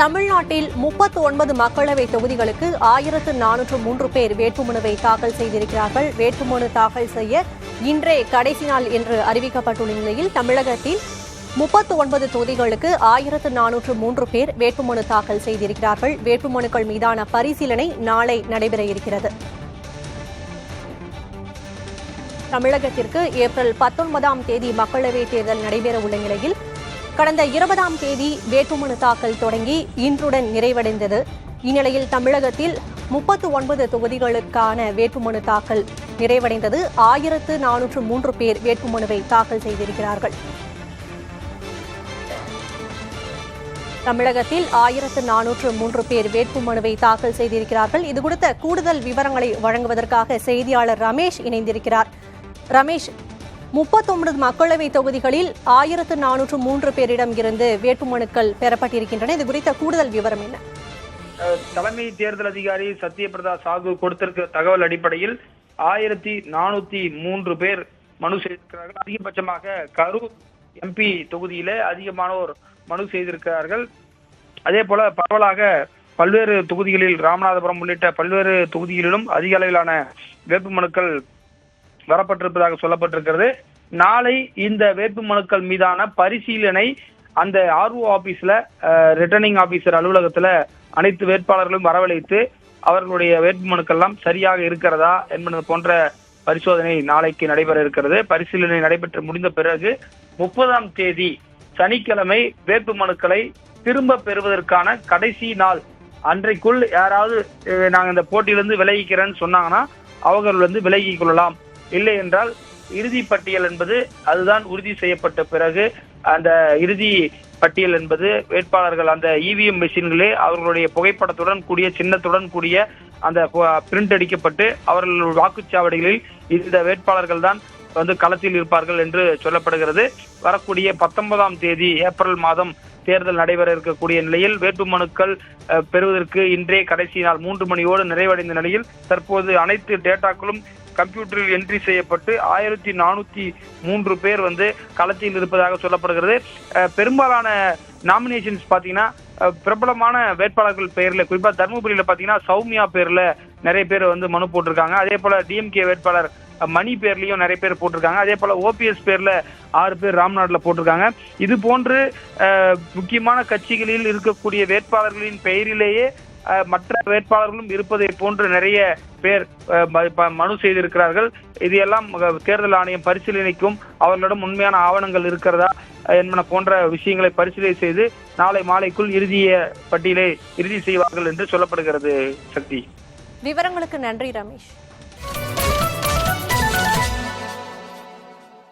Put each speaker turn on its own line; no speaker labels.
தமிழ்நாட்டில் 39 மக்களவை தொகுதிகளுக்கு 1403 பேர் வேட்புமனுவை தாக்கல் செய்திருக்கிறார்கள். வேட்புமனு தாக்கல் செய்ய இன்றே கடைசி நாள் என்று அறிவிக்கப்பட்டுள்ள நிலையில் தமிழகத்தில் 39 தொகுதிகளுக்கு 1403 பேர் வேட்புமனு தாக்கல் செய்திருக்கிறார்கள். வேட்புமனுக்கள் மீதான பரிசீலனை நாளை நடைபெற இருக்கிறது. தமிழகத்திற்கு ஏப்ரல் 19ஆம் தேதி மக்களவைத் தேர்தல் நடைபெற உள்ள நிலையில் கடந்த 20ஆம் தேதி வேட்புமனு தாக்கல் தொடங்கி இன்றுடன் நிறைவடைந்தது. இந்நிலையில் தமிழகத்தில் 39 தொகுதிகளுக்கான வேட்புமனு தாக்கல் நிறைவடைந்தது. 1403 பேர் வேட்புமனுவை தாக்கல் செய்திருக்கிறார்கள். தமிழகத்தில் 1403 பேர் வேட்புமனுவை தாக்கல் செய்திருக்கிறார்கள். இதுகுறித்த கூடுதல் விவரங்களை வழங்குவதற்காக செய்தியாளர் ரமேஷ் இணைந்திருக்கிறார். ரமேஷ், 39 மக்களவை தொகுதிகளில் 1403 பேரிடம் இருந்து வேட்புமனுக்கள் பெறப்பட்டிருக்கின்றன. இது குறித்த கூடுதல் விவரம் என்ன?
தலைமை தேர்தல் அதிகாரி சத்யபிரதா சாகு கொடுத்திருக்கிற தகவல் அடிப்படையில் 1403 பேர் மனு செய்திருக்கிறார்கள். அதிகபட்சமாக கரூர் எம்பி தொகுதியில அதிகமானோர் மனு செய்திருக்கிறார்கள். அதே போல பரவலாக பல்வேறு தொகுதிகளில் ராமநாதபுரம் உள்ளிட்ட பல்வேறு தொகுதிகளிலும் அதிக அளவிலான வேட்புமனுக்கள் வரப்பட்டிருப்பதாக சொல்லப்பட்டிருக்கிறது. நாளை இந்த வேட்புமனுக்கள் மீதான பரிசீலனை அந்த ஆர்ஓ ஆபீஸ்ல ரிட்டர்னிங் ஆபீசர் அலுவலகத்துல அனைத்து வேட்பாளர்களும் வரவழைத்து அவர்களுடைய வேட்புமனுக்கள் எல்லாம் சரியாக இருக்கிறதா என்பது போன்ற பரிசோதனை நாளைக்கு நடைபெற இருக்கிறது. பரிசீலனை நடைபெற்று முடிந்த பிறகு 30ஆம் தேதி சனிக்கிழமை வேட்புமனுக்களை திரும்ப பெறுவதற்கான கடைசி நாள். அன்றைக்குள் யாராவது நாங்க இந்த போட்டியிலிருந்து விலகிக்கிறேன்னு சொன்னாங்கன்னா அவர்கள் விலகிக் கொள்ளலாம். இல்லை என்றால் இறுதி பட்டியல் என்பது அதுதான் உறுதி செய்யப்பட்ட பிறகு அந்த இறுதி பட்டியல் என்பது வேட்பாளர்கள் அந்த இவிஎம் மெஷின்களே அவர்களுடைய புகைப்படத்துடன் கூடிய சின்னத்துடன் கூடிய அந்த பிரிண்ட் அடிக்கப்பட்டு அவர்கள் வாக்குச்சாவடிகளில் இந்த வேட்பாளர்கள் தான் களத்தில் இருப்பார்கள் என்று சொல்லப்படுகிறது. வரக்கூடிய 19ஆம் தேதி ஏப்ரல் மாதம் தேர்தல் நடைபெற இருக்கக்கூடிய நிலையில் வேட்புமனுக்கள் பெறுவதற்கு இன்றே கடைசி நாள் 3 மணியோடு நிறைவடைந்த நிலையில் தற்போது அனைத்து டேட்டாக்களும் கம்ப்யூட்டரில் என்ட்ரி செய்யப்பட்டு 1403 பேர் களத்தில் இருப்பதாக சொல்லப்படுகிறது. பெரும்பாலான நாமினேஷன்ஸ் பாத்தீங்கன்னா பிரபலமான வேட்பாளர்கள் பெயர்ல, குறிப்பா தர்மபுரியில பாத்தீங்கன்னா சௌமியா பேர்ல நிறைய பேர் மனு போட்டிருக்காங்க. அதே போல டிஎம்கே வேட்பாளர் மணி பேர்லயும் நிறைய பேர் போட்டிருக்காங்க. அதே போல ஓபிஎஸ் பேர்ல 6 பேர் ராம்நாட்ல போட்டிருக்காங்க. இது போன்று முக்கியமான கட்சிகளில் இருக்கக்கூடிய வேட்பாளர்களின் பெயரிலேயே மற்ற வேட்பாளர்களும் இருப்பதை போன்று நிறைய பேர் மனு செய்திருக்கிறார்கள். இதையெல்லாம் தேர்தல் ஆணையம் பரிசீலனைக்கும் அவர்களிடம் உண்மையான ஆவணங்கள் இருக்கிறதா என்பன போன்ற விஷயங்களை பரிசீலனை செய்து நாளை மாலைக்குள் இறுதி செய்வார்கள் என்று சொல்லப்படுகிறது. சக்தி,
விவரங்களுக்கு நன்றி ரமேஷ்.